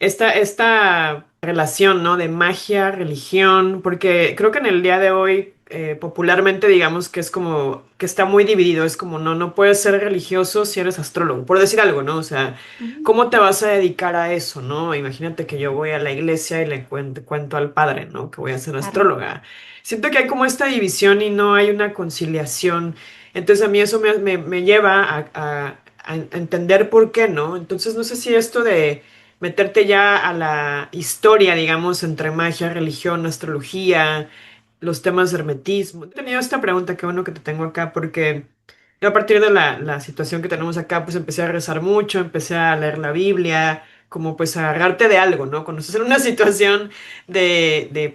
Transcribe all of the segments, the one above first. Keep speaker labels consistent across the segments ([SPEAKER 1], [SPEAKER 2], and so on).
[SPEAKER 1] esta relación, ¿no? De magia, religión, porque creo que en el día de hoy, popularmente digamos que es como, que está muy dividido, es como, no puedes ser religioso si eres astrólogo, por decir algo, ¿no? O sea,
[SPEAKER 2] Ujú.
[SPEAKER 1] ¿cómo te vas a dedicar a eso, ¿no? Imagínate que yo voy a la iglesia y le cuento al padre, ¿no? Que voy a ser
[SPEAKER 2] Claro.
[SPEAKER 1] astróloga. Siento que hay como esta división y no hay una conciliación. Entonces a mí eso me lleva a entender por qué, ¿no? Entonces no sé si esto de meterte ya a la historia, digamos, entre magia, religión, astrología, los temas de hermetismo. He tenido esta pregunta, qué bueno que te tengo acá, porque yo a partir de la situación que tenemos acá, pues empecé a rezar mucho, empecé a leer la Biblia, como pues a agarrarte de algo, ¿no? Cuando estás en una situación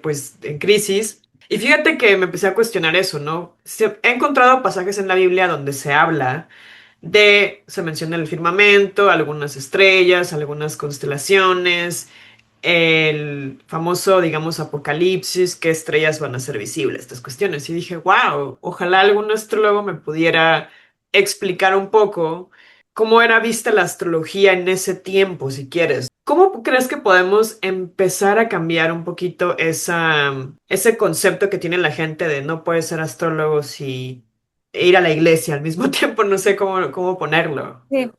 [SPEAKER 1] pues, en crisis. Y fíjate que me empecé a cuestionar eso, ¿no? He encontrado pasajes en la Biblia donde se menciona el firmamento, algunas estrellas, algunas constelaciones, el famoso, digamos, apocalipsis, qué estrellas van a ser visibles, estas cuestiones. Y dije, wow, ojalá algún astrólogo me pudiera explicar un poco cómo era vista la astrología en ese tiempo, si quieres. ¿Cómo crees que podemos empezar a cambiar un poquito ese concepto que tiene la gente de no puedes ser astrólogo si ir a la iglesia al mismo tiempo? No sé cómo ponerlo.
[SPEAKER 2] Sí.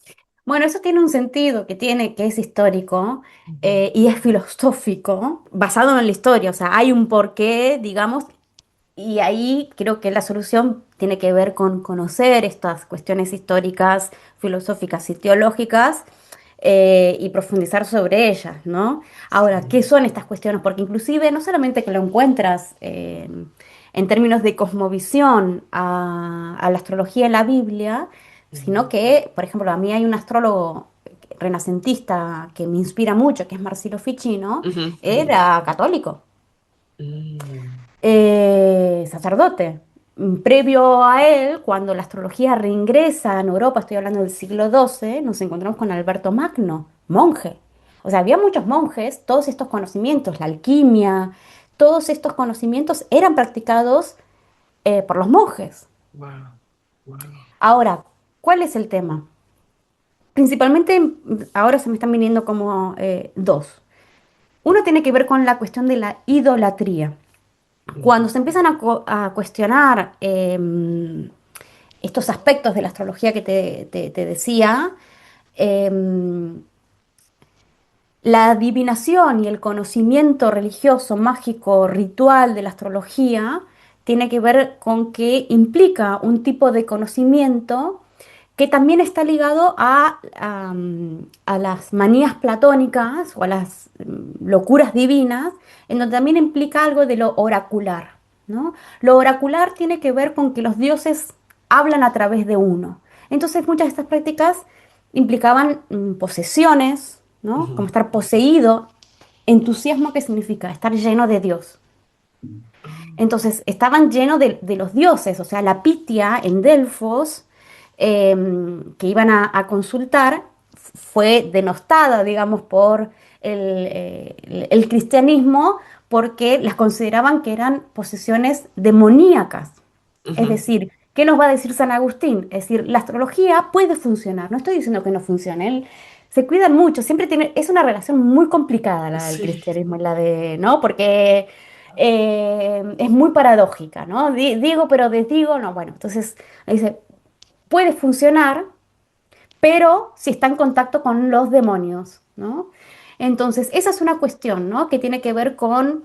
[SPEAKER 2] Bueno, eso tiene un sentido que tiene, que es histórico
[SPEAKER 1] Ujú.
[SPEAKER 2] y es filosófico, basado en la historia. O sea, hay un porqué, digamos, y ahí creo que la solución tiene que ver con conocer estas cuestiones históricas, filosóficas y teológicas y profundizar sobre ellas, ¿no? Ahora, ¿qué son estas cuestiones? Porque inclusive no solamente que lo encuentras en términos de cosmovisión a la astrología en la Biblia, sino
[SPEAKER 1] Ujú.
[SPEAKER 2] que, por ejemplo, a mí hay un astrólogo renacentista que me inspira mucho, que es Marsilio Ficino,
[SPEAKER 1] Ujú.
[SPEAKER 2] era católico,
[SPEAKER 1] Mm.
[SPEAKER 2] sacerdote. Previo a él, cuando la astrología reingresa en Europa, estoy hablando del siglo XII, nos encontramos con Alberto Magno, monje. O sea, había muchos monjes, todos estos conocimientos, la alquimia, todos estos conocimientos eran practicados por los monjes.
[SPEAKER 1] Wow, wow.
[SPEAKER 2] Ahora, ¿cuál es el tema? Principalmente, ahora se me están viniendo como dos. Uno tiene que ver con la cuestión de la idolatría. Cuando
[SPEAKER 1] Ujú.
[SPEAKER 2] se empiezan a cuestionar estos aspectos de la astrología que te decía, em, la adivinación y el conocimiento religioso, mágico, ritual de la astrología tiene que ver con que implica un tipo de conocimiento que también está ligado a las manías platónicas o a las locuras divinas, en donde también implica algo de lo oracular, ¿no? Lo oracular tiene que ver con que los dioses hablan a través de uno. Entonces muchas de estas prácticas implicaban posesiones, ¿no?
[SPEAKER 1] Ujú.
[SPEAKER 2] Como estar poseído, entusiasmo que significa estar lleno de Dios. Entonces estaban llenos de los dioses, o sea, la Pitia en Delfos, que iban a consultar, fue denostada, digamos, por el cristianismo porque las consideraban que eran posesiones demoníacas. Es
[SPEAKER 1] Ujú.
[SPEAKER 2] decir, ¿qué nos va a decir San Agustín? Es decir, la astrología puede funcionar, no estoy diciendo que no funcione, él se cuidan mucho, siempre tiene, es una relación muy complicada la del
[SPEAKER 1] Sí.
[SPEAKER 2] cristianismo y la de, ¿no? Porque es muy paradójica, ¿no? Digo, pero desdigo, no, bueno, entonces dice, puede funcionar, pero si está en contacto con los demonios, ¿no? Entonces, esa es una cuestión, ¿no? Que tiene que ver con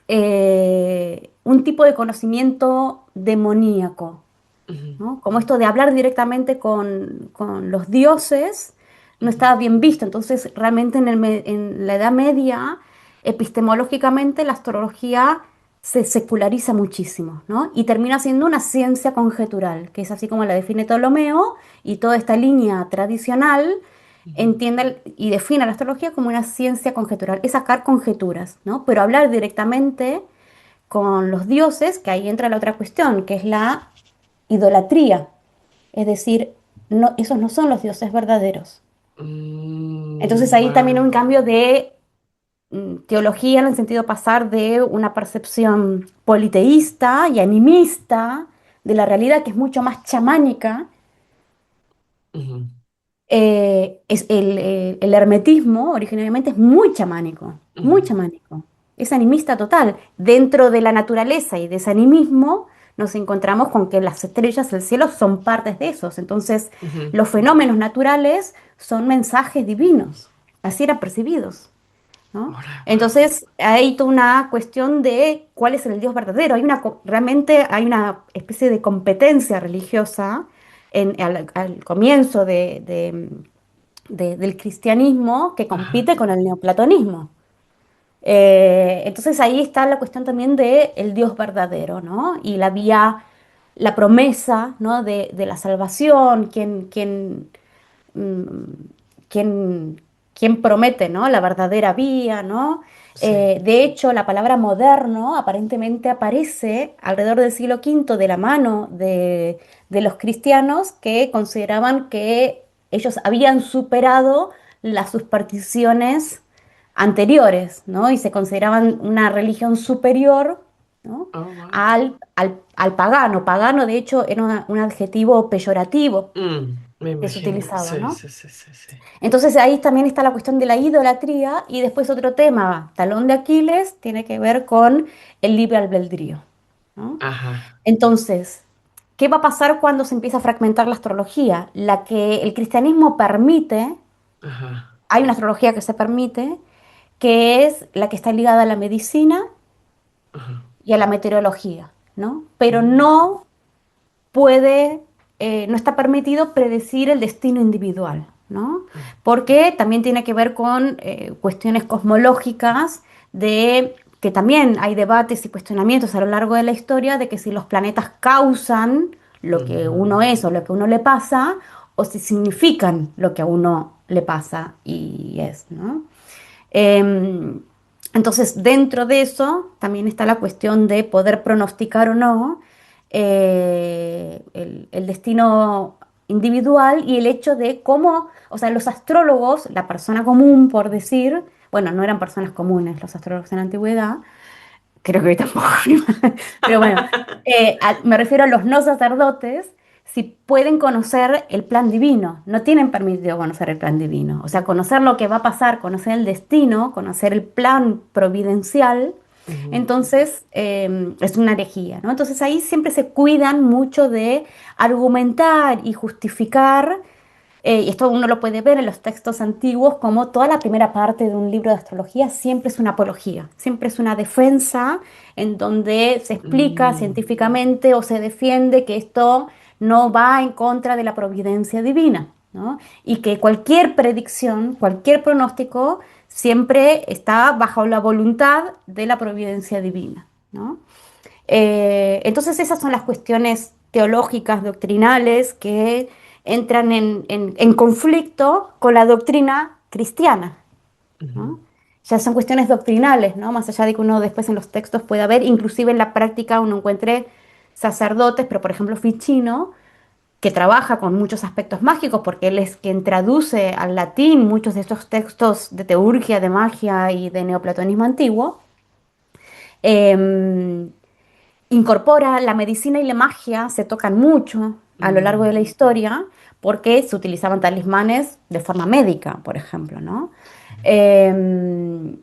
[SPEAKER 2] un tipo de conocimiento demoníaco,
[SPEAKER 1] Ujú.
[SPEAKER 2] ¿no? Como esto de hablar directamente con los dioses no
[SPEAKER 1] Ujú.
[SPEAKER 2] estaba bien visto. Entonces, realmente en la Edad Media, epistemológicamente, la astrología se seculariza muchísimo, ¿no? Y termina siendo una ciencia conjetural, que es así como la define Ptolomeo, y toda esta línea tradicional
[SPEAKER 1] Ujú.
[SPEAKER 2] entiende y define la astrología como una ciencia conjetural, es sacar conjeturas, ¿no? Pero hablar directamente con los dioses, que ahí entra la otra cuestión, que es la idolatría. Es decir, no, esos no son los dioses verdaderos. Entonces ahí también hay
[SPEAKER 1] Wow.
[SPEAKER 2] un cambio de teología en el sentido de pasar de una percepción politeísta y animista de la realidad que es mucho más chamánica el hermetismo originalmente es muy chamánico, muy
[SPEAKER 1] Ujú,
[SPEAKER 2] chamánico. Es animista total. Dentro de la naturaleza y de ese animismo nos encontramos con que las estrellas, el cielo, son partes de esos. Entonces,
[SPEAKER 1] ujú.
[SPEAKER 2] los fenómenos naturales son mensajes divinos. Así eran percibidos, ¿no?
[SPEAKER 1] Órale, wow.
[SPEAKER 2] Entonces, hay toda una cuestión de cuál es el Dios verdadero. Realmente hay una especie de competencia religiosa al comienzo del cristianismo que
[SPEAKER 1] Ajá.
[SPEAKER 2] compite con el neoplatonismo. Entonces ahí está la cuestión también de el Dios verdadero, ¿no? Y la vía, la promesa, ¿no? De la salvación, mm, quién, quién promete, ¿no? La verdadera vía, ¿no?
[SPEAKER 1] Sí.
[SPEAKER 2] De hecho, la palabra moderno aparentemente aparece alrededor del siglo V de la mano de los cristianos que consideraban que ellos habían superado las supersticiones anteriores, ¿no? Y se consideraban una religión superior, ¿no?
[SPEAKER 1] Oh, wow.
[SPEAKER 2] Al pagano. Pagano, de hecho, era un adjetivo peyorativo
[SPEAKER 1] Me
[SPEAKER 2] que se
[SPEAKER 1] imagino.
[SPEAKER 2] utilizaba,
[SPEAKER 1] Sí,
[SPEAKER 2] ¿no?
[SPEAKER 1] sí, sí, sí, sí.
[SPEAKER 2] Entonces ahí también está la cuestión de la idolatría y después otro tema, talón de Aquiles, tiene que ver con el libre albedrío, ¿no?
[SPEAKER 1] Ajá,
[SPEAKER 2] Entonces, ¿qué va a pasar cuando se empieza a fragmentar la astrología? La que el cristianismo permite,
[SPEAKER 1] ajá,
[SPEAKER 2] hay una astrología que se permite, que es la que está ligada a la medicina
[SPEAKER 1] ajá.
[SPEAKER 2] y a la meteorología, ¿no? Pero
[SPEAKER 1] Mm,
[SPEAKER 2] no está permitido predecir el destino individual, ¿no?
[SPEAKER 1] mm,
[SPEAKER 2] Porque también tiene que ver con cuestiones cosmológicas de que también hay debates y cuestionamientos a lo largo de la historia de que si los planetas causan lo que
[SPEAKER 1] ujú,
[SPEAKER 2] uno es o lo que uno le pasa, o si significan lo que a uno le pasa y es, ¿no? Em, entonces, dentro de eso también está la cuestión de poder pronosticar o no el destino individual y el hecho de cómo, o sea, los astrólogos, la persona común, por decir, bueno, no eran personas comunes los astrólogos en la antigüedad, creo que hoy tampoco, pero bueno, me refiero a los no sacerdotes, si pueden conocer el plan divino, no tienen permitido conocer el plan divino, o sea, conocer lo que va a pasar, conocer el destino, conocer el plan providencial,
[SPEAKER 1] ujú,
[SPEAKER 2] entonces es una herejía, ¿no? Entonces ahí siempre se cuidan mucho de argumentar y justificar y esto uno lo puede ver en los textos antiguos, como toda la primera parte de un libro de astrología siempre es una apología, siempre es una defensa en donde se explica
[SPEAKER 1] mm,
[SPEAKER 2] científicamente o se defiende que esto no va en contra de la providencia divina, ¿no? Y que cualquier predicción, cualquier pronóstico, siempre está bajo la voluntad de la providencia divina, ¿no? Entonces esas son las cuestiones teológicas, doctrinales, que entran en conflicto con la doctrina cristiana,
[SPEAKER 1] ujú.
[SPEAKER 2] ¿no? Ya son cuestiones doctrinales, ¿no? Más allá de que uno después en los textos pueda ver, inclusive en la práctica uno encuentre sacerdotes, pero por ejemplo Ficino, que trabaja con muchos aspectos mágicos, porque él es quien traduce al latín muchos de estos textos de teurgia, de magia y de neoplatonismo antiguo. Em, Incorpora la medicina y la magia, se tocan mucho a lo largo
[SPEAKER 1] Mm,
[SPEAKER 2] de la historia porque se utilizaban talismanes de forma médica, por ejemplo, ¿no? Eh,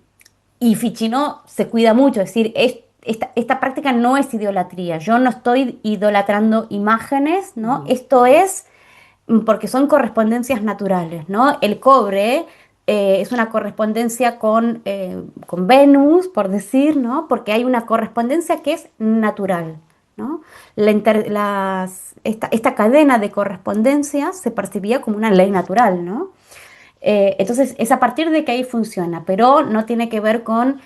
[SPEAKER 2] y Ficino se cuida mucho, es decir, esta práctica no es idolatría, yo no estoy idolatrando imágenes, ¿no?
[SPEAKER 1] ujú,
[SPEAKER 2] Esto es porque son correspondencias naturales, ¿no? El cobre es una correspondencia con Venus, por decir, ¿no? Porque hay una correspondencia que es natural, ¿no? Esta cadena de correspondencias se percibía como una ley natural, ¿no? Entonces, es a partir de que ahí funciona, pero no tiene que ver con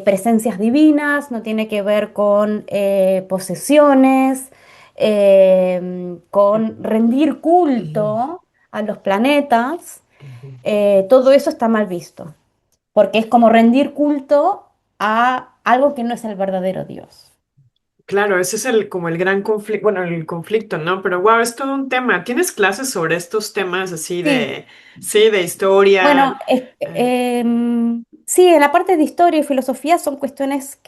[SPEAKER 2] presencias divinas, no tiene que ver con posesiones, con rendir
[SPEAKER 1] ujú,
[SPEAKER 2] culto a los planetas.
[SPEAKER 1] ujú.
[SPEAKER 2] Todo eso está mal visto, porque es como rendir culto a algo que no es el verdadero Dios.
[SPEAKER 1] Claro, ese es el como el gran conflicto, bueno, el conflicto, ¿no? Pero wow, es todo un tema. ¿Tienes clases sobre estos temas así
[SPEAKER 2] Sí,
[SPEAKER 1] de, sí, de historia?
[SPEAKER 2] bueno,
[SPEAKER 1] Eh,
[SPEAKER 2] sí, en la parte de historia y filosofía son cuestiones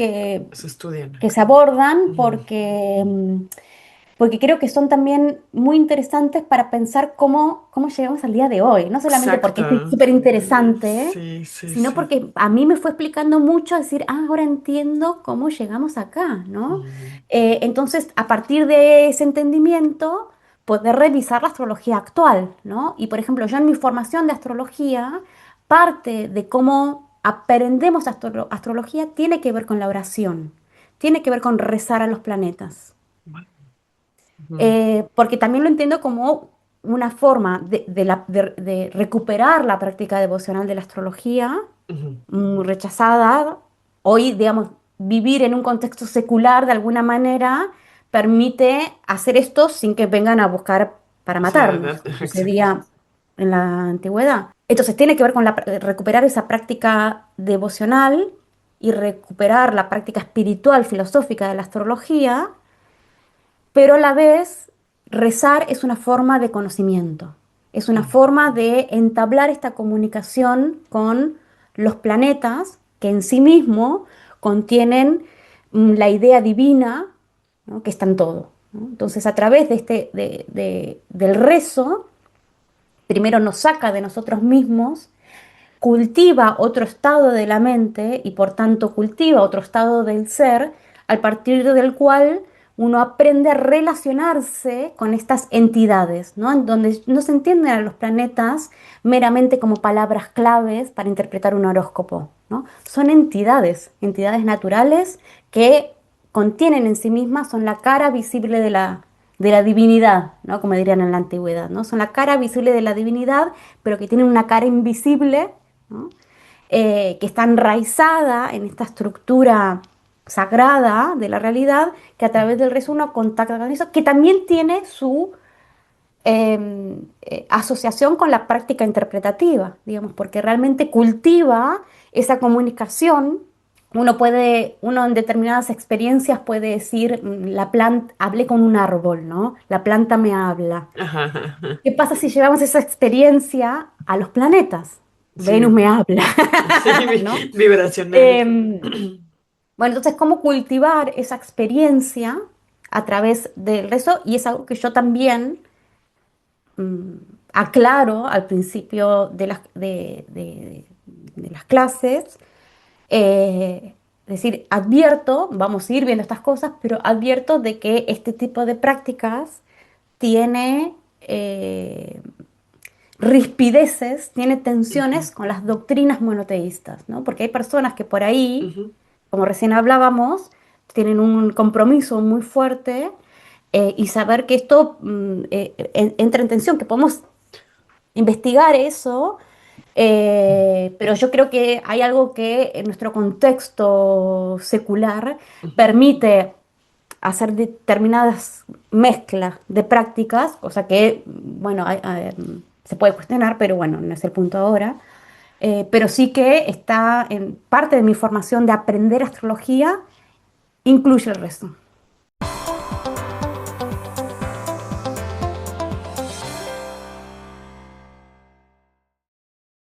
[SPEAKER 1] Se estudian.
[SPEAKER 2] que se abordan
[SPEAKER 1] Ujú,
[SPEAKER 2] porque porque creo que son también muy interesantes para pensar cómo llegamos al día de hoy. No solamente porque es
[SPEAKER 1] Exacto.
[SPEAKER 2] súper interesante,
[SPEAKER 1] Sí, sí,
[SPEAKER 2] sino
[SPEAKER 1] sí.
[SPEAKER 2] porque a mí me fue explicando mucho, decir, ah, ahora entiendo cómo llegamos acá, ¿no?
[SPEAKER 1] Mm,
[SPEAKER 2] Entonces, a partir de ese entendimiento, poder revisar la astrología actual, ¿no? Y por ejemplo, yo en mi formación de astrología, parte de cómo aprendemos astrología tiene que ver con la oración, tiene que ver con rezar a los planetas.
[SPEAKER 1] ujú,
[SPEAKER 2] Porque también lo entiendo como una forma de recuperar la práctica devocional de la astrología,
[SPEAKER 1] ujú.
[SPEAKER 2] muy rechazada. Hoy, digamos, vivir en un contexto secular de alguna manera permite hacer esto sin que vengan a buscar para
[SPEAKER 1] Sí,
[SPEAKER 2] matarnos, como
[SPEAKER 1] exacto.
[SPEAKER 2] sucedía en la antigüedad. Entonces tiene que ver con recuperar esa práctica devocional y recuperar la práctica espiritual, filosófica de la astrología, pero a la vez rezar es una forma de conocimiento, es una
[SPEAKER 1] Mm,
[SPEAKER 2] forma de entablar esta comunicación con los planetas que en sí mismo contienen la idea divina, ¿no? Que está en todo, ¿no? Entonces, a través de del rezo, primero nos saca de nosotros mismos, cultiva otro estado de la mente y por tanto cultiva otro estado del ser, al partir del cual uno aprende a relacionarse con estas entidades, ¿no? En donde no se entienden a los planetas meramente como palabras claves para interpretar un horóscopo, ¿no? Son entidades, entidades naturales que contienen en sí mismas, son la cara visible de la divinidad, ¿no? Como dirían en la antigüedad, ¿no? Son la cara visible de la divinidad, pero que tienen una cara invisible, ¿no? Que está enraizada en esta estructura sagrada de la realidad, que a través del rezo uno contacta con eso, que también tiene su asociación con la práctica interpretativa, digamos, porque realmente cultiva esa comunicación. Uno en determinadas experiencias puede decir, la planta, hablé con un árbol, ¿no? La planta me habla.
[SPEAKER 1] ajá, ajá, ajá.
[SPEAKER 2] ¿Qué pasa si llevamos esa experiencia a los planetas? Venus
[SPEAKER 1] Sí,
[SPEAKER 2] me habla,
[SPEAKER 1] sí,
[SPEAKER 2] ¿no?
[SPEAKER 1] vibracional.
[SPEAKER 2] Em, bueno, entonces, ¿cómo cultivar esa experiencia a través del rezo? Y es algo que yo también mm, aclaro al principio de las clases. Es decir, advierto, vamos a ir viendo estas cosas, pero advierto de que este tipo de prácticas tiene rispideces, tiene
[SPEAKER 1] Ujú,
[SPEAKER 2] tensiones con las doctrinas monoteístas, ¿no? Porque hay personas que por ahí,
[SPEAKER 1] ujú.
[SPEAKER 2] como recién hablábamos, tienen un compromiso muy fuerte, y saber que esto entra en tensión, que podemos investigar eso, pero yo creo que hay algo que en nuestro contexto secular
[SPEAKER 1] Ujú.
[SPEAKER 2] permite hacer determinadas mezclas de prácticas, cosa que, bueno, se puede cuestionar, pero bueno, no es el punto ahora. Pero sí que está en parte de mi formación de aprender astrología, incluye el resto.